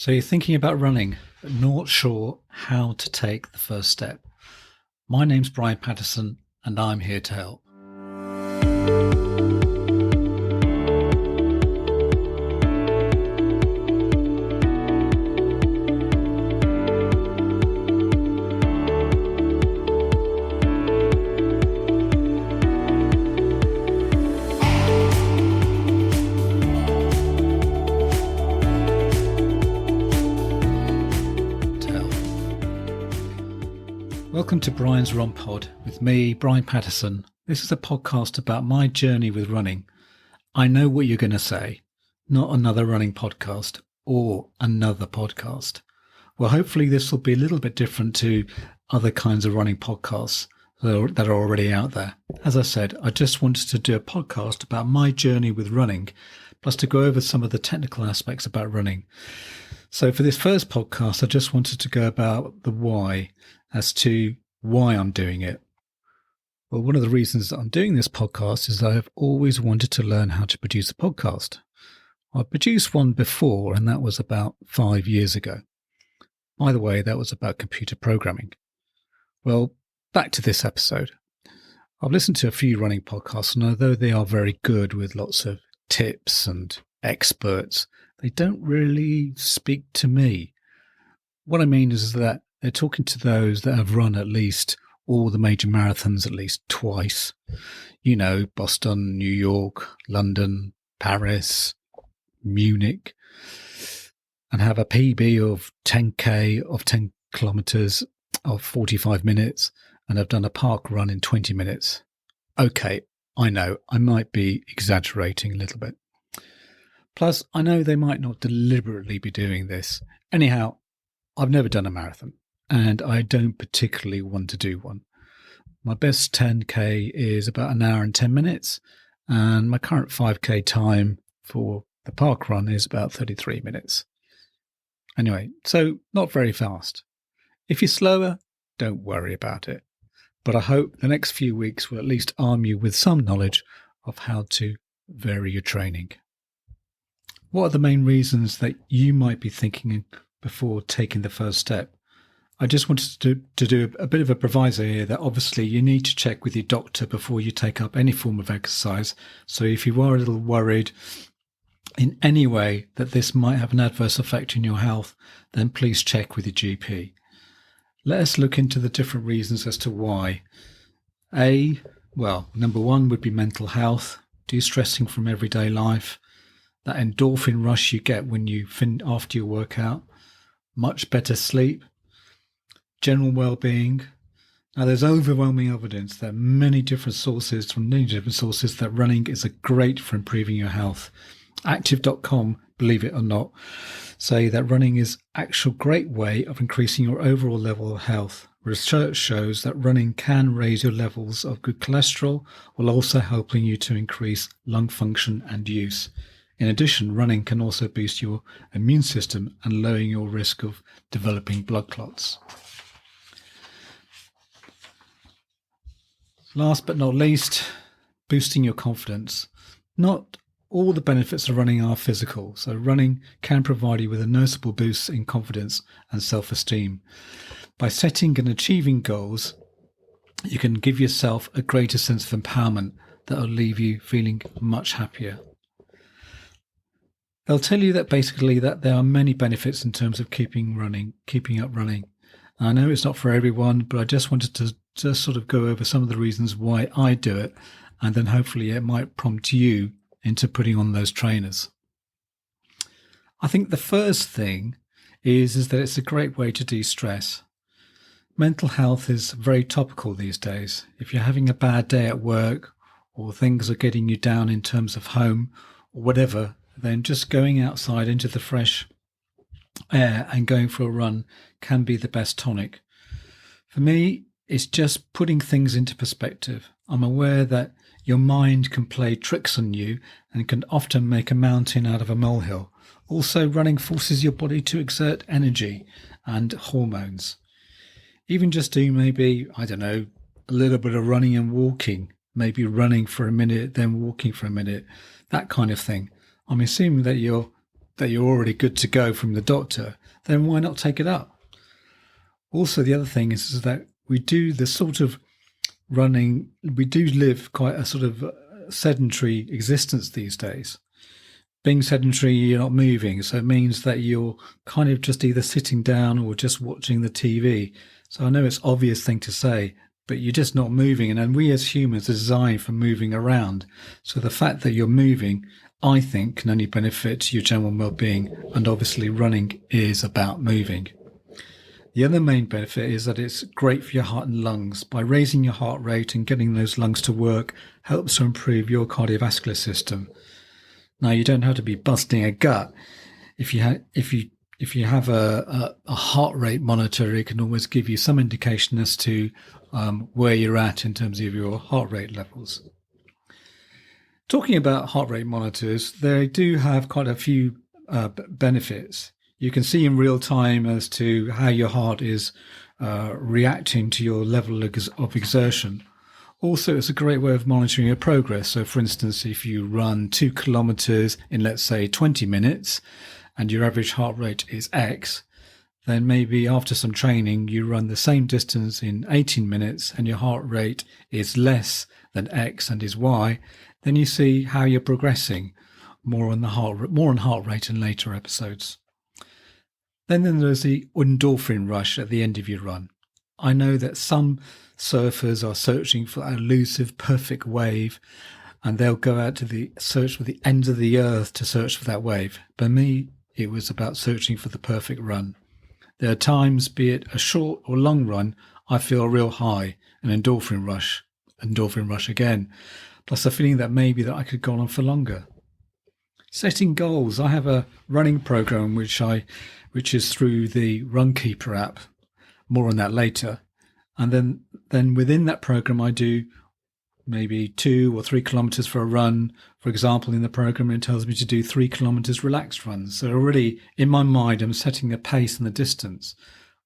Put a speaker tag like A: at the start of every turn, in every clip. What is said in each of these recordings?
A: So you're thinking about running, but not sure how to take the first step. My name's Brian Patterson, and I'm here to help. Welcome to Brian's Run Pod with me, Brian Patterson. This is a podcast about my journey with running. I know what you're going to say, not another running podcast or another podcast. Well, hopefully this will be a little bit different to other kinds of running podcasts that are already out there. As I said, I just wanted to do a podcast about my journey with running, plus to go over some of the technical aspects about running. So for this first podcast, I just wanted to go about the why as to why I'm doing it. Well, one of the reasons that I'm doing this podcast is that I've always wanted to learn how to produce a podcast. I produced one before, and that was about 5 years ago. By the way, that was about computer programming. Well, back to this episode. I've listened to a few running podcasts, and although they are very good with lots of tips and experts, they don't really speak to me. What I mean is that they're talking to those that have run at least all the major marathons at least twice. You know, Boston, New York, London, Paris, Munich, and have a PB of 10K, of 10 kilometers, of 45 minutes, and have done a park run in 20 minutes. Okay, I know, I might be exaggerating a little bit. Plus, I know they might not deliberately be doing this. Anyhow, I've never done a marathon, and I don't particularly want to do one. My best 10K is about an hour and 10 minutes, and my current 5K time for the park run is about 33 minutes. Anyway, so not very fast. If you're slower, don't worry about it. But I hope the next few weeks will at least arm you with some knowledge of how to vary your training. What are the main reasons that you might be thinking before taking the first step? I just wanted to do a bit of a proviso here that obviously you need to check with your doctor before you take up any form of exercise. So if you are a little worried in any way that this might have an adverse effect on your health, then please check with your GP. Let us look into the different reasons as to why. Number one would be mental health, de-stressing from everyday life, that endorphin rush you get when you after your workout, much better sleep, general well-being. Now, there's overwhelming evidence that from many different sources that running is great for improving your health. Active.com, believe it or not, say that running is actual great way of increasing your overall level of health. Research shows that running can raise your levels of good cholesterol while also helping you to increase lung function and use. In addition, running can also boost your immune system and lowering your risk of developing blood clots. Last but not least, boosting your confidence. Not all the benefits of running are physical, so running can provide you with a noticeable boost in confidence and self-esteem. By setting and achieving goals, you can give yourself a greater sense of empowerment that will leave you feeling much happier. They'll tell you that basically that there are many benefits in terms of keeping up running. I know it's not for everyone, but I just wanted to just sort of go over some of the reasons why I do it, and then hopefully it might prompt you into putting on those trainers. I think the first thing is that it's a great way to de-stress. Mental health is very topical these days. If you're having a bad day at work, or things are getting you down in terms of home, or whatever, then just going outside into the fresh air and going for a run can be the best tonic. For me, it's just putting things into perspective. I'm aware that your mind can play tricks on you and can often make a mountain out of a molehill. Also, running forces your body to exert energy and hormones. Even just do maybe, a little bit of running and walking, maybe running for a minute, then walking for a minute, that kind of thing. I'm assuming that you're that you're already good to go from the doctor, then why not take it up? Also, the other thing is that we do the sort of running, we do live quite a sort of sedentary existence these days. Being sedentary, you're not moving, so it means that you're kind of just either sitting down or just watching the TV. So I know it's an obvious thing to say, but you're just not moving. And we as humans are designed for moving around. So the fact that you're moving, I think, can only benefit your general well-being. And obviously running is about moving. The other main benefit is that it's great for your heart and lungs. By raising your heart rate and getting those lungs to work helps to improve your cardiovascular system. Now, you don't have to be busting a gut. If you have a heart rate monitor, it can always give you some indication as to where you're at in terms of your heart rate levels. Talking about heart rate monitors, they do have quite a few benefits. You can see in real time as to how your heart is reacting to your level of exertion. Also, it's a great way of monitoring your progress. So, for instance, if you run 2 kilometers in, let's say, 20 minutes, and your average heart rate is X, then maybe after some training, you run the same distance in 18 minutes and your heart rate is less than X and is Y, then you see how you're progressing. More on heart rate in later episodes. Then there's the endorphin rush at the end of your run. I know that some surfers are searching for an elusive perfect wave, and they'll go out to the search for the ends of the earth to search for that wave. But me, it was about searching for the perfect run. There are times, be it a short or long run, I feel a real high, an endorphin rush again, plus a feeling that maybe that I could go on for longer. Setting goals. I have a running program which is through the Runkeeper app. More on that later. And then within that program, I do maybe 2 or 3 kilometers for a run. For example, in the program, it tells me to do 3 kilometers relaxed runs. So already in my mind, I'm setting the pace and the distance.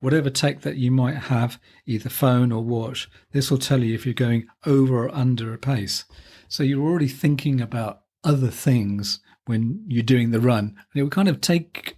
A: Whatever tech that you might have, either phone or watch, this will tell you if you're going over or under a pace. So you're already thinking about other things when you're doing the run. And it will kind of take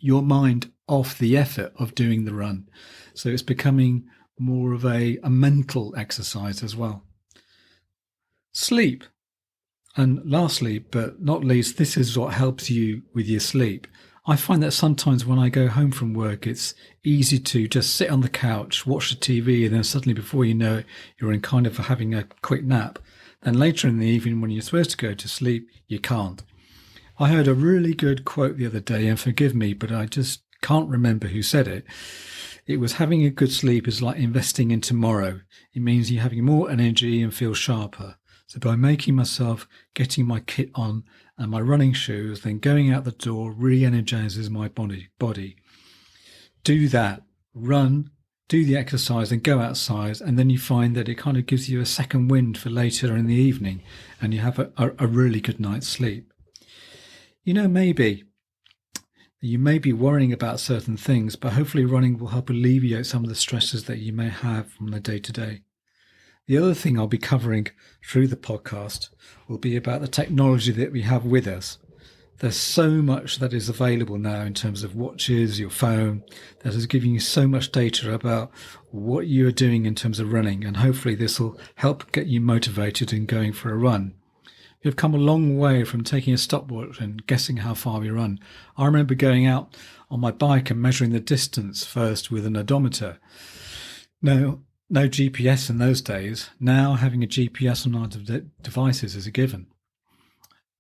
A: your mind off the effort of doing the run. So it's becoming more of a mental exercise as well. Sleep. And lastly, but not least, this is what helps you with your sleep. I find that sometimes when I go home from work, it's easy to just sit on the couch, watch the TV, and then suddenly before you know it, you're in kind of having a quick nap. Then later in the evening, when you're supposed to go to sleep, you can't. I heard a really good quote the other day, and forgive me, but I just can't remember who said it. It was having a good sleep is like investing in tomorrow. It means you're having more energy and feel sharper. So by making myself, getting my kit on and my running shoes, then going out the door re-energizes my body. Do that. Run, do the exercise and go outside, and then you find that it kind of gives you a second wind for later in the evening and you have a really good night's sleep. You know, maybe you may be worrying about certain things, but hopefully running will help alleviate some of the stresses that you may have from the day-to-day. The other thing I'll be covering through the podcast will be about the technology that we have with us. There's so much that is available now in terms of watches, your phone, that is giving you so much data about what you're doing in terms of running, and hopefully this will help get you motivated and going for a run. You've come a long way from taking a stopwatch and guessing how far we run. I remember going out on my bike and measuring the distance first with an odometer. No GPS in those days. Now having a GPS on our devices is a given.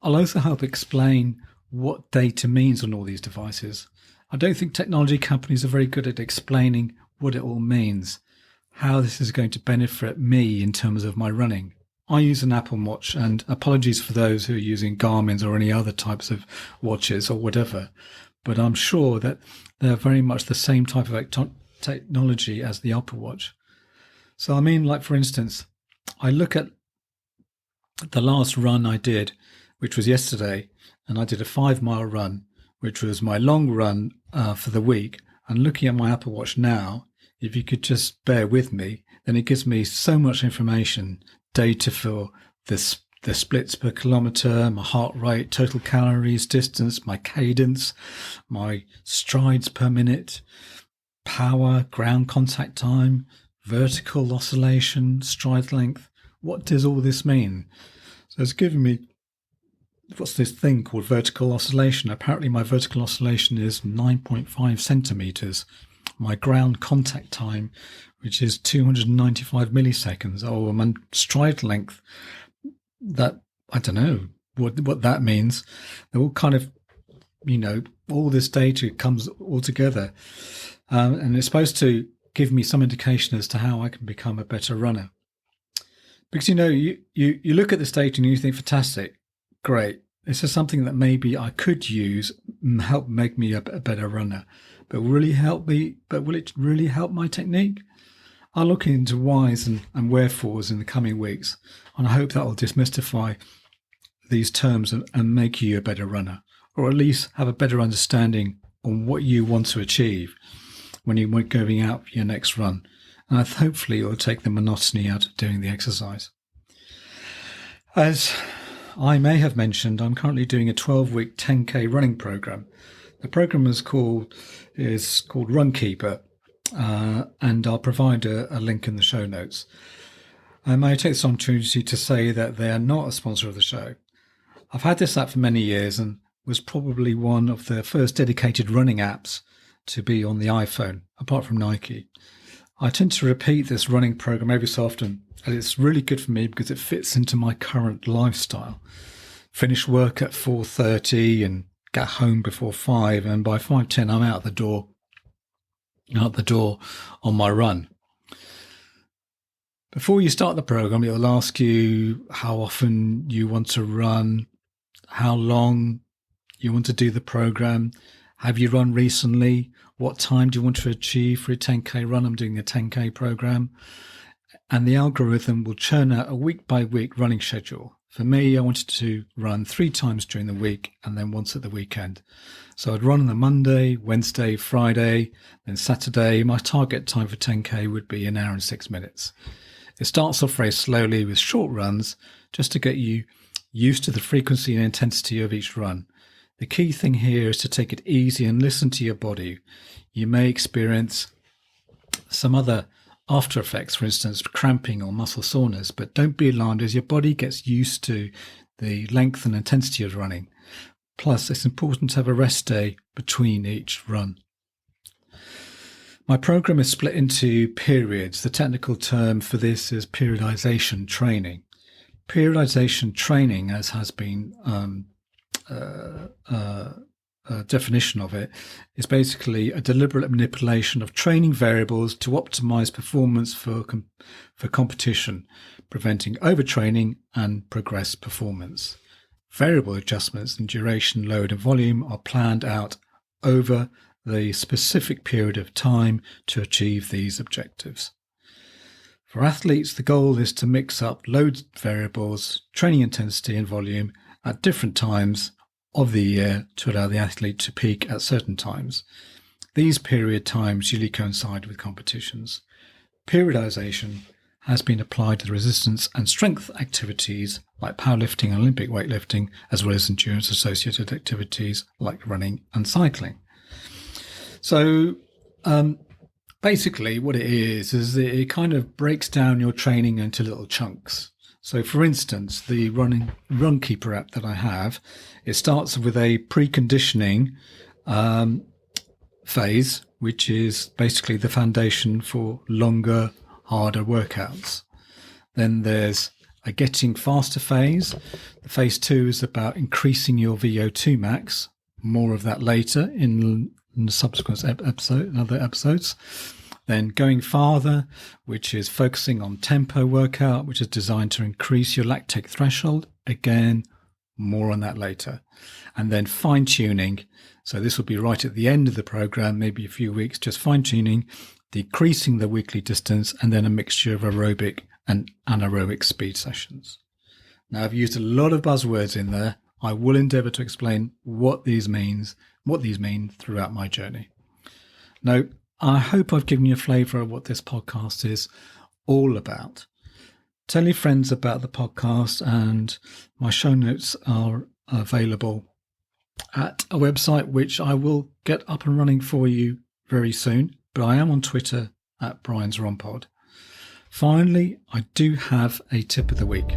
A: I'll also help explain what data means on all these devices. I don't think technology companies are very good at explaining what it all means, how this is going to benefit me in terms of my running. I use an Apple Watch, and apologies for those who are using Garmin's or any other types of watches or whatever, but I'm sure that they're very much the same type of technology as the Apple Watch. So I mean, like for instance, I look at the last run I did, which was yesterday, and I did a 5-mile run, which was my long run for the week. And looking at my Apple Watch now, if you could just bear with me, then it gives me so much information, data for the the splits per kilometre, my heart rate, total calories, distance, my cadence, my strides per minute, power, ground contact time, vertical oscillation, stride length. What does all this mean? So it's given me what's this thing called vertical oscillation. Apparently my vertical oscillation is 9.5 centimetres. My ground contact time, which is 295 milliseconds. Oh, my stride length, that, I don't know what that means. They're all kind of, all this data comes all together. And it's supposed to give me some indication as to how I can become a better runner. Because, you look at this data and you think, fantastic, great. This is something that maybe I could use and help make me a better runner. But will it really help my technique? I'll look into whys and wherefores in the coming weeks, and I hope that will demystify these terms and make you a better runner, or at least have a better understanding on what you want to achieve when you're going out for your next run. And hopefully it will take the monotony out of doing the exercise. As I may have mentioned, I'm currently doing a 12-week 10K running program. The program is called Runkeeper, and I'll provide a link in the show notes. I may take this opportunity to say that they are not a sponsor of the show. I've had this app for many years and was probably one of the first dedicated running apps to be on the iPhone, apart from Nike. I tend to repeat this running program every so often, and it's really good for me because it fits into my current lifestyle. Finish work at 4:30 and get home before 5, and by 5:10 I'm out the door on my run. Before you start the program, it will ask you how often you want to run, how long you want to do the program, have you run recently, what time do you want to achieve for a 10K run. I'm doing a 10K program, and the algorithm will churn out a week-by-week running schedule. For me, I wanted to run 3 times during the week and then once at the weekend. So I'd run on a Monday, Wednesday, Friday, then Saturday. My target time for 10K would be 1 hour and 6 minutes. It starts off very slowly with short runs just to get you used to the frequency and intensity of each run. The key thing here is to take it easy and listen to your body. You may experience some other after effects, for instance, cramping or muscle soreness, but don't be alarmed as your body gets used to the length and intensity of running. Plus, it's important to have a rest day between each run. My program is split into periods. The technical term for this is periodization training. Periodization training, as has been definition of it, is basically a deliberate manipulation of training variables to optimize performance for competition, preventing overtraining and progress performance. Variable adjustments in duration, load and volume are planned out over the specific period of time to achieve these objectives. For athletes, the goal is to mix up load variables, training intensity and volume at different times of the year to allow the athlete to peak at certain times. These period times usually coincide with competitions. Periodization has been applied to resistance and strength activities like powerlifting and Olympic weightlifting, as well as endurance associated activities like running and cycling. So basically what it is it kind of breaks down your training into little chunks. So, for instance, the Runkeeper app that I have, it starts with a preconditioning phase, which is basically the foundation for longer, harder workouts. Then there's a getting faster phase. The phase 2 is about increasing your VO2 max. More of that later in the subsequent other episodes. Then going farther, which is focusing on tempo workout, which is designed to increase your lactate threshold. Again, more on that later. And then fine tuning. So this will be right at the end of the program, maybe a few weeks, just fine tuning, decreasing the weekly distance, and then a mixture of aerobic and anaerobic speed sessions. Now, I've used a lot of buzzwords in there. I will endeavour to explain what these mean throughout my journey. Now, I hope I've given you a flavour of what this podcast is all about. Tell your friends about the podcast, and my show notes are available at a website which I will get up and running for you very soon. But I am on Twitter at Brian's Run Pod. Finally, I do have a tip of the week.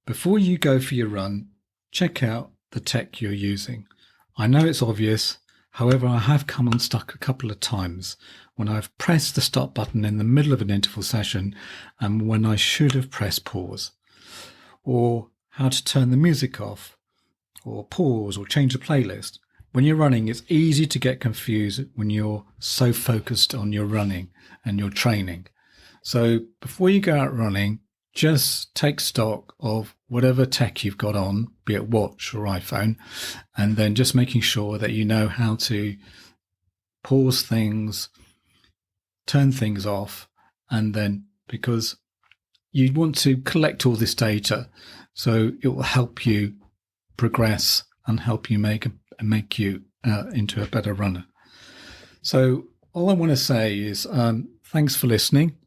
A: Before you go for your run, check out the tech you're using. I know it's obvious, however, I have come unstuck a couple of times when I've pressed the stop button in the middle of an interval session and when I should have pressed pause, or how to turn the music off, or pause or change the playlist. When you're running, it's easy to get confused when you're so focused on your running and your training. So before you go out running, just take stock of whatever tech you've got on, be it watch or iPhone, and then just making sure that you know how to pause things, turn things off, and then because you want to collect all this data, so it will help you progress and help you make you into a better runner. So all I want to say is thanks for listening.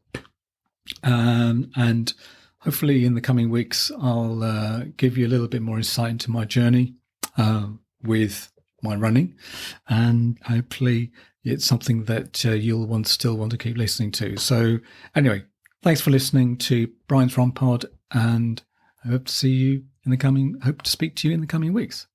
A: And hopefully in the coming weeks, I'll give you a little bit more insight into my journey with my running. And hopefully it's something that you'll still want to keep listening to. So anyway, thanks for listening to Brian's Run Pod, and I hope to speak to you in the coming weeks.